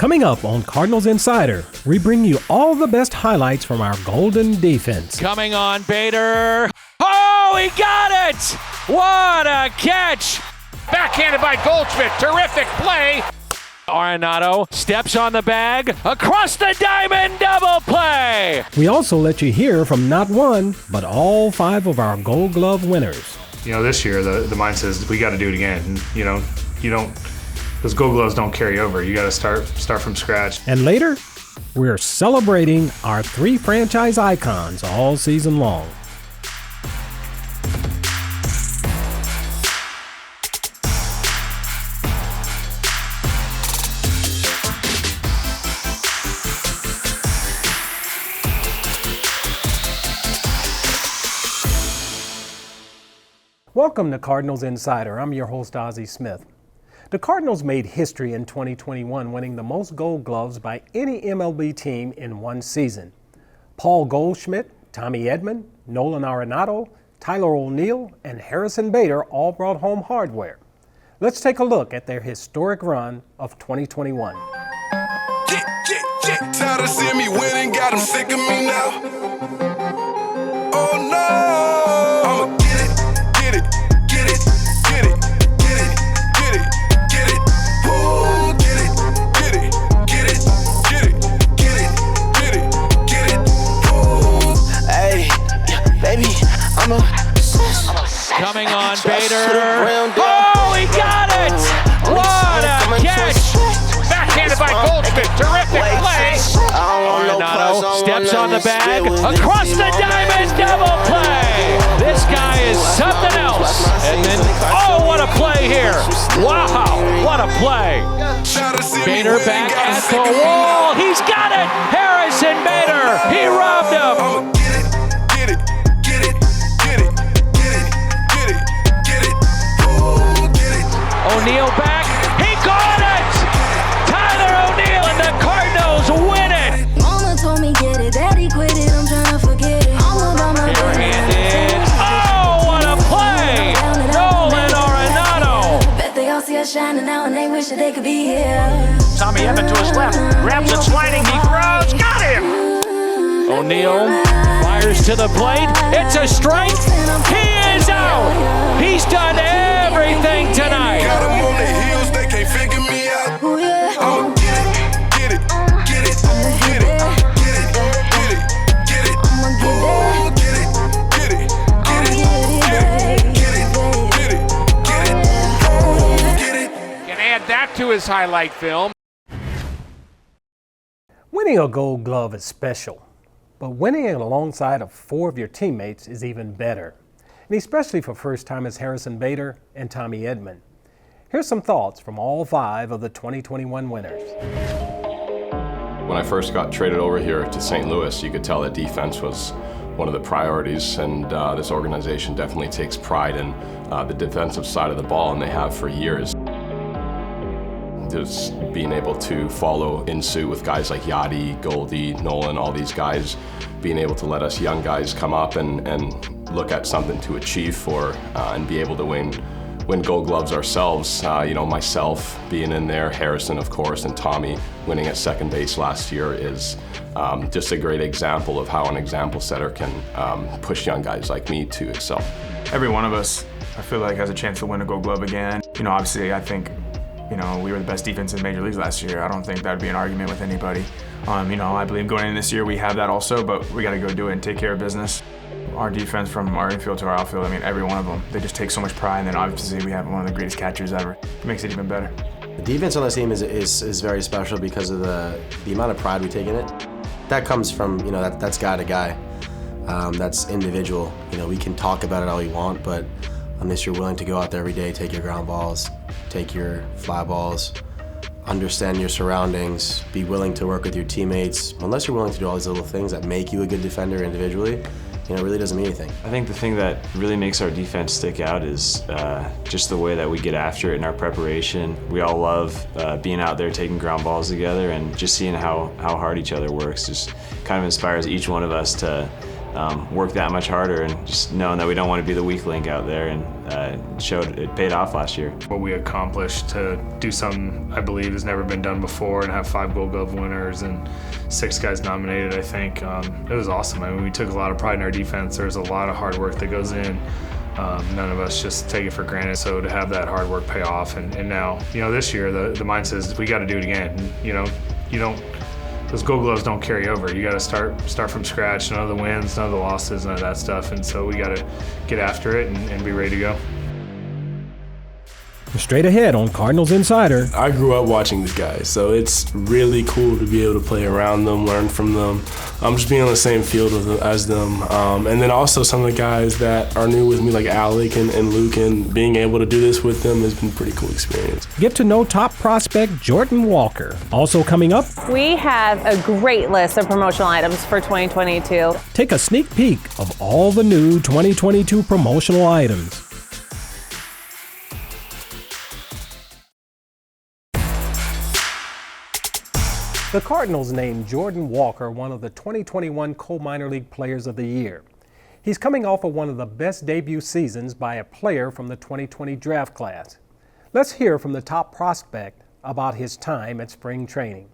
Coming up on Cardinals Insider, we bring you all the best highlights from our golden defense. Coming on, Bader. Oh, he got it! What a catch! Backhanded by Goldschmidt. Terrific play. Arenado steps on the bag. Across the diamond, double play! We also let you hear from not one, but all 5 of our Gold Glove winners. You know, this year the mindset is we got to do it again. You don't, those Gold Gloves don't carry over. You got to start from scratch. And later, we're celebrating our 3 franchise icons all season long. Welcome to Cardinals Insider. I'm your host, Ozzie Smith. The Cardinals made history in 2021, winning the most Gold Gloves by any MLB team in one season. Paul Goldschmidt, Tommy Edman, Nolan Arenado, Tyler O'Neill, and Harrison Bader all brought home hardware. Let's take a look at their historic run of 2021. Tired of seeing me winning, got them sick of me now. Oh no! I'ma get it. Coming on, Bader. Oh, he got it! What a catch! Backhanded by Goldschmidt. Terrific play. Arenado steps on the bag. Across the diamond, double play! This guy is something else. And then, oh, what a play here! Wow, what a play! Bader back at the wall. He's got it! Harrison Bader. He robbed him. O'Neill back. He got it! Tyler O'Neill and the Cardinals win it! Mama told me get it, daddy quit it, I'm trying to forget it. I'm about my Barehanded. Oh, what a play! Nolan Arenado. Bet they all see us shining now and they wish that they could be here. Tommy Edman to his left. Grabs it sliding. He throws. Got him! O'Neill fires to the plate. It's a strike. He is out! He's done everything tonight. Got them on their heels, they can't figure me out. Ooh, yeah. I'ma get it. I'ma get it. Can add that to his highlight film. Winning a Gold Glove is special, but winning it alongside of 4 of your teammates is even better. And especially for first-timers Harrison Bader and Tommy Edman. Here's some thoughts from all 5 of the 2021 winners. When I first got traded over here to St. Louis, you could tell that defense was one of the priorities, and this organization definitely takes pride in the defensive side of the ball, and they have for years. Just being able to follow in suit with guys like Yadi, Goldie, Nolan, all these guys, being able to let us young guys come up and look at something to achieve for and be able to win Gold Gloves ourselves. Myself being in there, Harrison, of course, and Tommy winning at second base last year is just a great example of how an example setter can push young guys like me to excel. Every one of us, I feel like, has a chance to win a Gold Glove again. Obviously, I think, we were the best defense in Major Leagues last year. I don't think that would be an argument with anybody. I believe going in this year we have that also, but we got to go do it and take care of business. Our defense, from our infield to our outfield, every one of them, they just take so much pride, and then obviously we have one of the greatest catchers ever. It makes it even better. The defense on this team is very special because of the amount of pride we take in it. That comes from, that's guy to guy. That's individual. We can talk about it all we want, but unless you're willing to go out there every day, take your ground balls, take your fly balls, understand your surroundings, be willing to work with your teammates, unless you're willing to do all these little things that make you a good defender individually, it really doesn't mean anything. I think the thing that really makes our defense stick out is just the way that we get after it in our preparation. We all love being out there taking ground balls together, and just seeing how hard each other works just kind of inspires each one of us to work that much harder, and just knowing that we don't want to be the weak link out there, and it paid off last year. What we accomplished to do something I believe has never been done before and have 5 Gold Glove winners and 6 guys nominated, I think it was awesome. I mean, we took a lot of pride in our defense. There's a lot of hard work that goes in. None of us just take it for granted. So to have that hard work pay off, and now, this year the mindset is we got to do it again. And, those Gold Gloves don't carry over. You got to start from scratch. None of the wins, none of the losses, none of that stuff. And so we got to get after it and be ready to go. Straight ahead on Cardinals Insider. I grew up watching these guys, so it's really cool to be able to play around them, learn from them. Just being on the same field as them. And then also some of the guys that are new with me, like Alec and Luke, and being able to do this with them has been a pretty cool experience. Get to know top prospect Jordan Walker. Also coming up, we have a great list of promotional items for 2022. Take a sneak peek of all the new 2022 promotional items. The Cardinals named Jordan Walker one of the 2021 Co-Minor League Players of the Year. He's coming off of one of the best debut seasons by a player from the 2020 draft class. Let's hear from the top prospect about his time at spring training.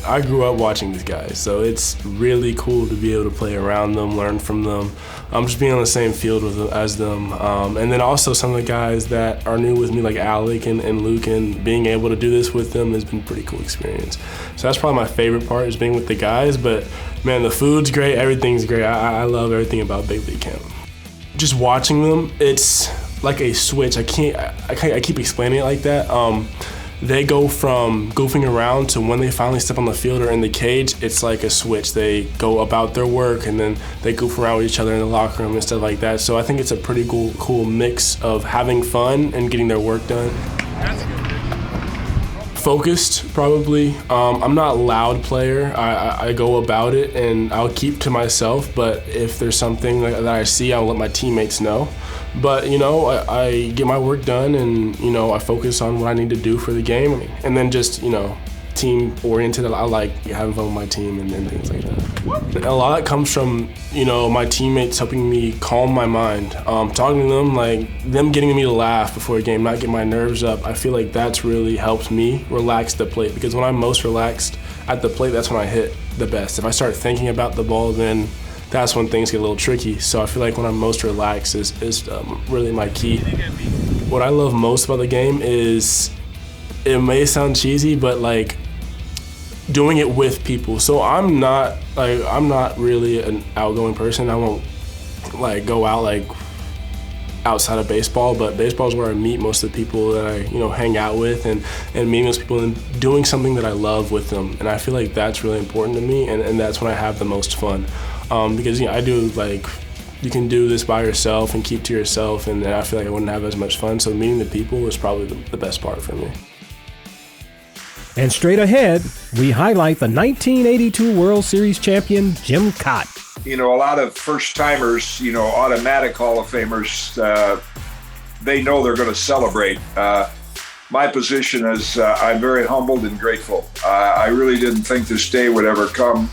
I grew up watching these guys, so it's really cool to be able to play around them, learn from them. Just being on the same field as them. And then also some of the guys that are new with me, like Alec and Luke, and being able to do this with them has been a pretty cool experience. So that's probably my favorite part, is being with the guys. But man, the food's great, everything's great. I love everything about Big League Camp. Just watching them, it's like a switch. I keep explaining it like that. They go from goofing around to when they finally step on the field or in the cage, it's like a switch. They go about their work and then they goof around with each other in the locker room and stuff like that. So I think it's a pretty cool mix of having fun and getting their work done. Focused, probably. I'm not a loud player. I go about it and I'll keep to myself, but if there's something that I see, I'll let my teammates know. But, I get my work done and, I focus on what I need to do for the game. And then just, team-oriented. I like having fun with my team and things like that. A lot comes from, my teammates helping me calm my mind. Talking to them, like them getting me to laugh before a game, not get my nerves up. I feel like that's really helped me relax the plate, because when I'm most relaxed at the plate, that's when I hit the best. If I start thinking about the ball, then that's when things get a little tricky. So I feel like when I'm most relaxed is really my key. What I love most about the game is, it may sound cheesy, but like doing it with people. So I'm not really an outgoing person. I won't like go out like outside of baseball, but baseball is where I meet most of the people that I hang out with and meeting those people and doing something that I love with them. And I feel like that's really important to me, and that's when I have the most fun. Because I do, like, you can do this by yourself and keep to yourself, and I feel like I wouldn't have as much fun. So meeting the people is probably the best part for me. And straight ahead, we highlight the 1982 World Series champion, Jim Kaat. A lot of first-timers, automatic Hall of Famers, they know they're going to celebrate. My position is I'm very humbled and grateful. I really didn't think this day would ever come.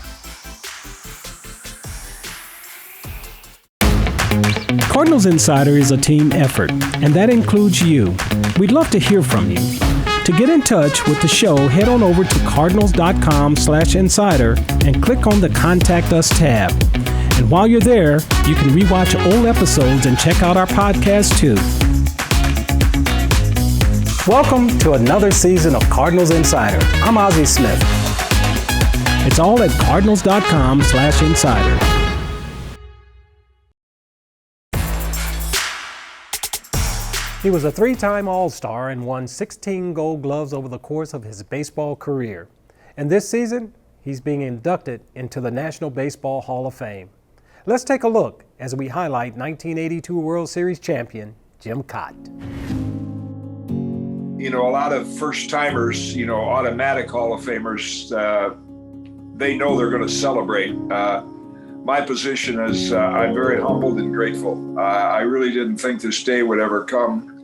Cardinals Insider is a team effort, and that includes you. We'd love to hear from you. To get in touch with the show, head on over to cardinals.com/insider and click on the Contact Us tab. And while you're there, you can rewatch old episodes and check out our podcast too. Welcome to another season of Cardinals Insider. I'm Ozzie Smith. It's all at cardinals.com/insider. He was a 3-time All-Star and won 16 Gold Gloves over the course of his baseball career. And this season, he's being inducted into the National Baseball Hall of Fame. Let's take a look as we highlight 1982 World Series champion, Jim Kaat. A lot of first-timers, automatic Hall of Famers, they know they're going to celebrate. My position is I'm very humbled and grateful. I really didn't think this day would ever come.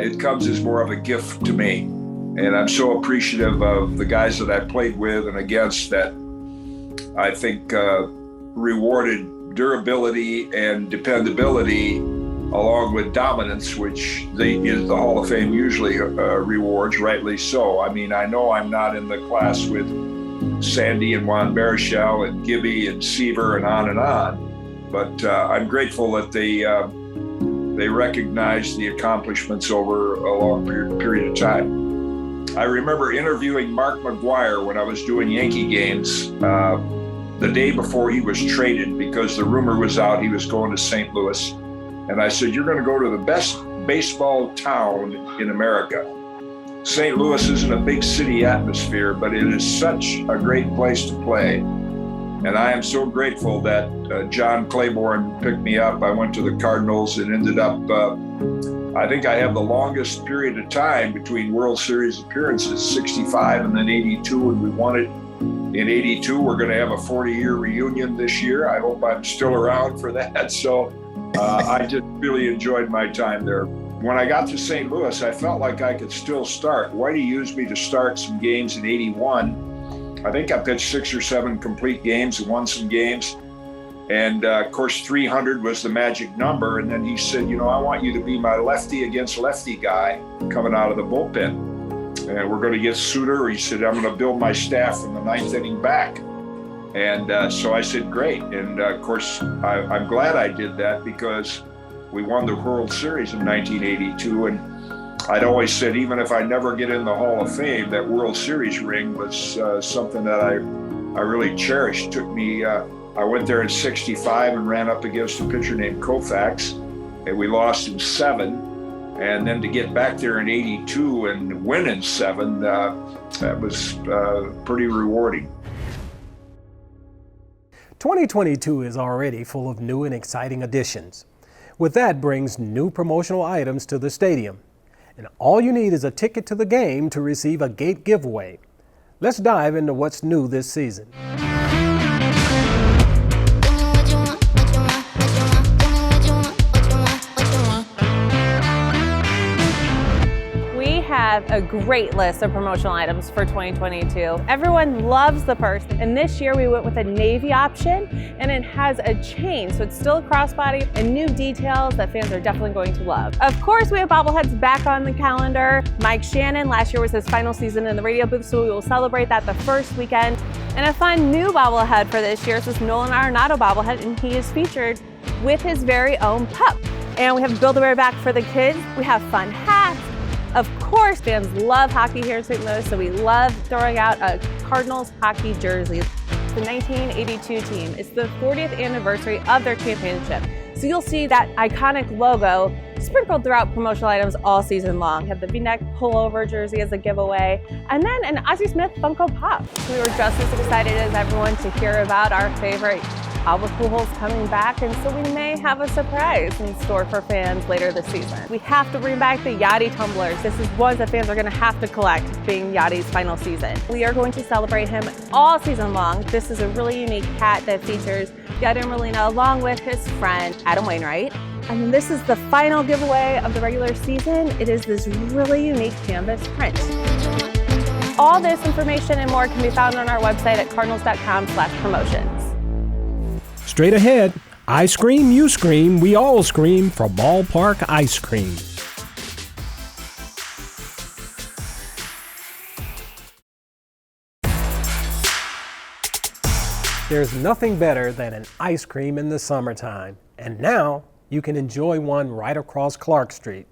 It comes as more of a gift to me. And I'm so appreciative of the guys that I played with and against that I think rewarded durability and dependability along with dominance, which the Hall of Fame usually rewards, rightly so. I mean, I know I'm not in the class with Sandy and Juan Baruchel and Gibby and Seaver and on, but I'm grateful that they recognize the accomplishments over a long period of time. I remember interviewing Mark McGwire when I was doing Yankee games the day before he was traded, because the rumor was out he was going to St. Louis. And I said, you're going to go to the best baseball town in America. St. Louis isn't a big city atmosphere, but it is such a great place to play. And I am so grateful that John Claiborne picked me up. I went to the Cardinals and ended up, I think I have the longest period of time between World Series appearances, 65 and then 82, and we won it in 82. We're going to have a 40-year reunion this year. I hope I'm still around for that. So I just really enjoyed my time there. When I got to St. Louis, I felt like I could still start. Whitey used me to start some games in 81. I think I pitched 6 or 7 complete games and won some games. And of course, 300 was the magic number. And then he said, you know, I want you to be my lefty against lefty guy coming out of the bullpen. And we're going to get Suter. He said, I'm going to build my staff from the 9th inning back. And so I said, great. And of course, I'm glad I did that, because we won the World Series in 1982. And I'd always said, even if I never get in the Hall of Fame, that World Series ring was something that I really cherished. Took me, I went there in 65 and ran up against a pitcher named Koufax, and we lost in 7. And then to get back there in 82 and win in 7, that was pretty rewarding. 2022 is already full of new and exciting additions. With that brings new promotional items to the stadium. And all you need is a ticket to the game to receive a gate giveaway. Let's dive into what's new this season. We have a great list of promotional items for 2022. Everyone loves the purse, and this year we went with a navy option, and it has a chain, so it's still a crossbody and new details that fans are definitely going to love. Of course, we have bobbleheads back on the calendar. Mike Shannon, last year was his final season in the radio booth, so we will celebrate that the first weekend. And a fun new bobblehead for this year is this Nolan Arenado bobblehead, and he is featured with his very own pup. And we have Build-A-Bear back for the kids. We have fun hats. Of course, fans love hockey here in St. Louis, so we love throwing out a Cardinals hockey jersey. The 1982 team, it's the 40th anniversary of their championship. So you'll see that iconic logo sprinkled throughout promotional items all season long. Have the V-neck pullover jersey as a giveaway, and then an Ozzie Smith Funko Pop. We were just as excited as everyone to hear about our favorite Albert Pujols coming back, and so we may have a surprise in store for fans later this season. We have to bring back the Yadi tumblers. This is one that fans are going to have to collect, being Yadi's final season. We are going to celebrate him all season long. This is a really unique hat that features Yadi Molina along with his friend Adam Wainwright. And this is the final giveaway of the regular season. It is this really unique canvas print. All this information and more can be found on our website at cardinals.com/promotions. Straight ahead, I scream, you scream, we all scream for ballpark ice cream. There's nothing better than an ice cream in the summertime, and now you can enjoy one right across Clark Street.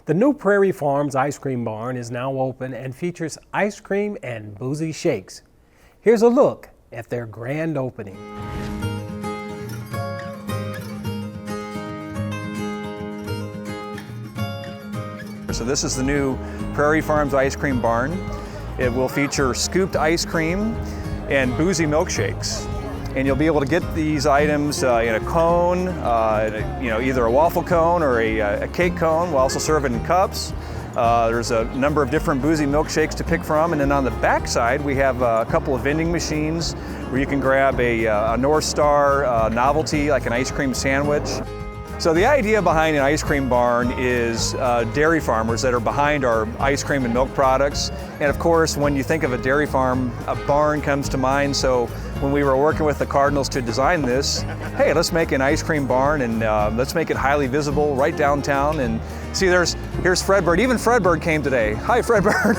The new Prairie Farms Ice Cream Barn is now open and features ice cream and boozy shakes. Here's a look at their grand opening. So this is the new Prairie Farms Ice Cream Barn. It will feature scooped ice cream and boozy milkshakes. And you'll be able to get these items in a cone, either a waffle cone or a cake cone. We'll also serve it in cups. There's a number of different boozy milkshakes to pick from. And then on the back side, we have a couple of vending machines where you can grab a North Star novelty, like an ice cream sandwich. So the idea behind an ice cream barn is dairy farmers that are behind our ice cream and milk products. And of course, when you think of a dairy farm, a barn comes to mind. So when we were working with the Cardinals to design this, hey, let's make an ice cream barn and let's make it highly visible right downtown. And see, here's Fredbird. Even Fredbird came today. Hi, Fredbird.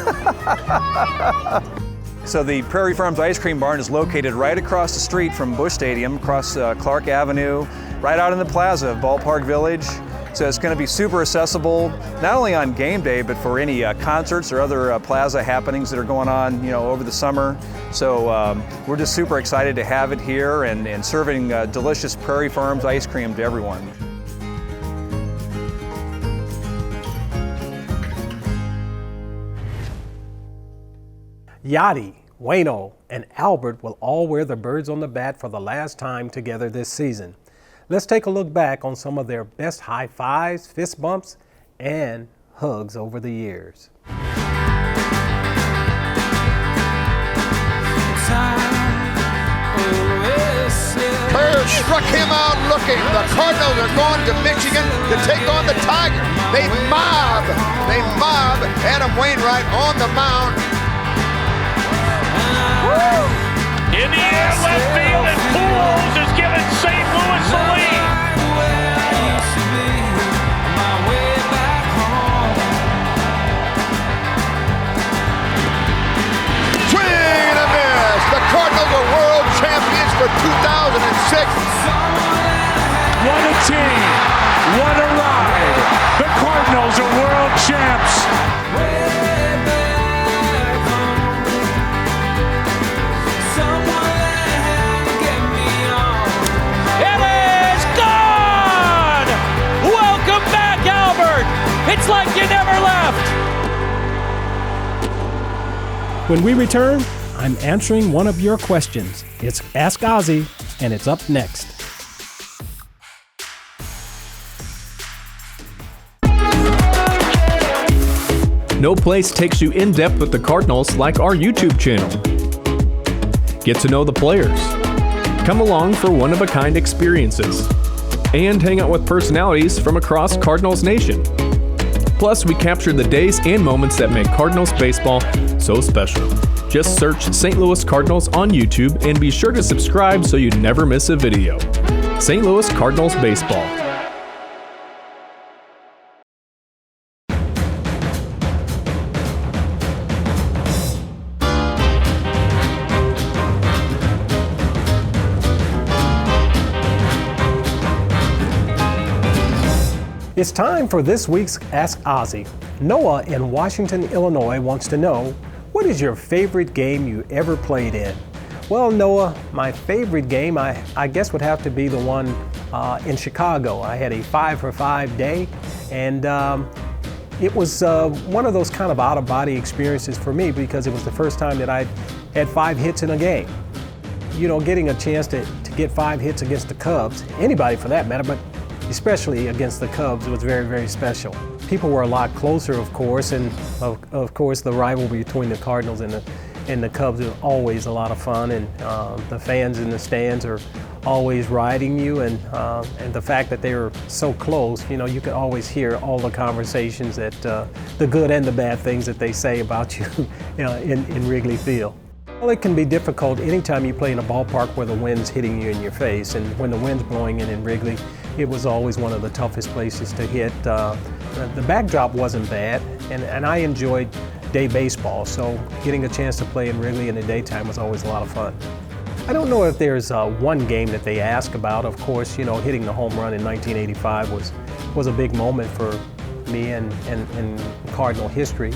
So the Prairie Farms Ice Cream Barn is located right across the street from Busch Stadium, across Clark Avenue, right out in the plaza of Ballpark Village. So it's going to be super accessible, not only on game day, but for any concerts or other plaza happenings that are going on, over the summer. So we're just super excited to have it here and serving delicious Prairie Farms ice cream to everyone. Yadi, Waino, and Albert will all wear the birds on the bat for the last time together this season. Let's take a look back on some of their best high fives, fist bumps, and hugs over the years. Curve struck him out looking. The Cardinals are going to Michigan to take on the Tigers. They mob Adam Wainwright on the mound. In the air, left field, and Pools is giving St. Louis the lead. Swing and a miss. The Cardinals are world champions for 2006. What a team. What a ride. The Cardinals are world champs. It's like you never left! When we return, I'm answering one of your questions. It's Ask Ozzie, and it's up next. No place takes you in depth with the Cardinals like our YouTube channel. Get to know the players. Come along for one-of-a-kind experiences. And hang out with personalities from across Cardinals Nation. Plus, we capture the days and moments that make Cardinals baseball so special. Just search St. Louis Cardinals on YouTube and be sure to subscribe so you never miss a video. St. Louis Cardinals Baseball. It's time for this week's Ask Ozzie. Noah in Washington, Illinois wants to know, what is your favorite game you ever played in? Well, Noah, my favorite game I guess would have to be the one in Chicago. I had a 5-for-5 day, and it was one of those kind of out-of-body experiences for me because it was the first time that I had 5 hits in a game. Getting a chance to get 5 hits against the Cubs, anybody for that matter, but especially against the Cubs, it was very, very special. People were a lot closer, of course, and of course the rivalry between the Cardinals and the Cubs is always a lot of fun, and the fans in the stands are always riding you, and the fact that they were so close, you could always hear all the conversations that the good and the bad things that they say about you, in Wrigley Field. Well, it can be difficult anytime you play in a ballpark where the wind's hitting you in your face, and when the wind's blowing in Wrigley, it was always one of the toughest places to hit. The backdrop wasn't bad, and I enjoyed day baseball, so getting a chance to play in Wrigley in the daytime was always a lot of fun. I don't know if there's one game that they ask about. Of course, hitting the home run in 1985 was a big moment for me and Cardinal history.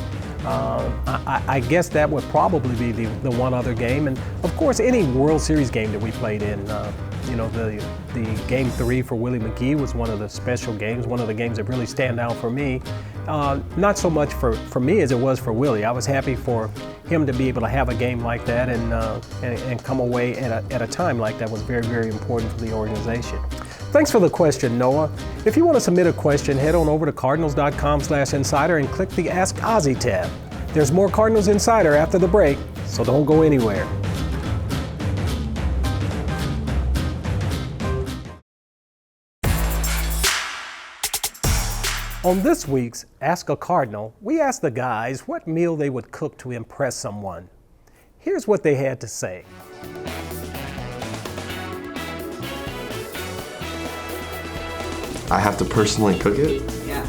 I guess that would probably be the one other game, and of course any World Series game that we played in. The Game 3 for Willie McGee was one of the special games, one of the games that really stand out for me. Not so much for me as it was for Willie. I was happy for him to be able to have a game like that and come away at a time like that was very, very important for the organization. Thanks for the question, Noah. If you want to submit a question, head on over to cardinals.com/insider and click the Ask Ozzie tab. There's more Cardinals Insider after the break, so don't go anywhere. On this week's Ask a Cardinal, we asked the guys what meal they would cook to impress someone. Here's what they had to say. I have to personally cook it? Yeah.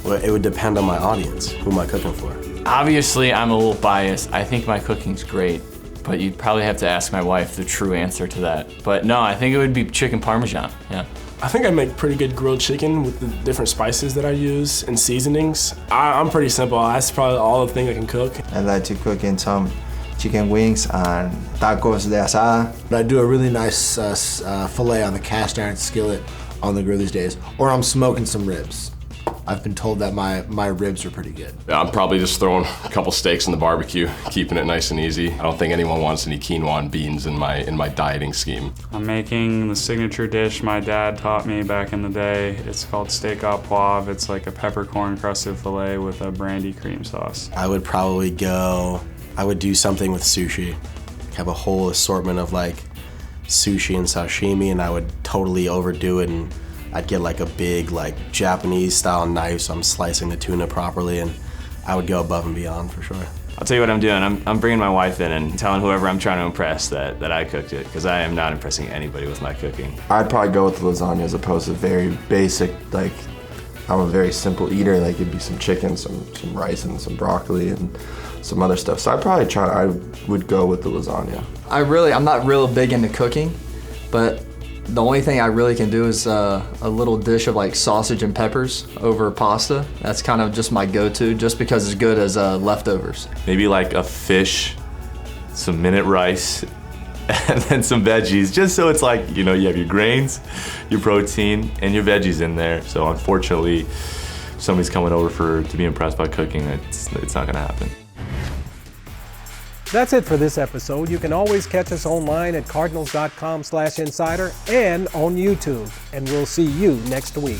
Well, it would depend on my audience. Who am I cooking for? Obviously, I'm a little biased. I think my cooking's great, but you'd probably have to ask my wife the true answer to that. But no, I think it would be chicken parmesan, yeah. I think I make pretty good grilled chicken with the different spices that I use and seasonings. I'm pretty simple. That's probably all the thing I can cook. I like to cook in some chicken wings and tacos de asada. I do a really nice fillet on the cast iron skillet on the grill these days, or I'm smoking some ribs. I've been told that my ribs are pretty good. I'm probably just throwing a couple steaks in the barbecue, keeping it nice and easy. I don't think anyone wants any quinoa and beans in my dieting scheme. I'm making the signature dish my dad taught me back in the day. It's called steak au poivre. It's like a peppercorn crusted filet with a brandy cream sauce. I would do something with sushi. Have a whole assortment of like sushi and sashimi, and I would totally overdo it, and I'd get like a big like Japanese style knife so I'm slicing the tuna properly, and I would go above and beyond for sure. I'll tell you what I'm doing. I'm bringing my wife in and telling whoever I'm trying to impress that I cooked it, because I am not impressing anybody with my cooking. I'd probably go with lasagna as opposed to very basic, like, I'm a very simple eater. Like, it'd be some chicken, some rice, and some broccoli, and some other stuff. So I would go with the lasagna. I'm not real big into cooking, but the only thing I really can do is a little dish of like sausage and peppers over pasta. That's kind of just my go-to, just because it's good as leftovers. Maybe like a fish, some minute rice, and then some veggies, just so it's like, you have your grains, your protein, and your veggies in there. So unfortunately, if somebody's coming over to be impressed by cooking, it's not gonna happen. That's it for this episode. You can always catch us online at cardinals.com/insider and on YouTube. And we'll see you next week.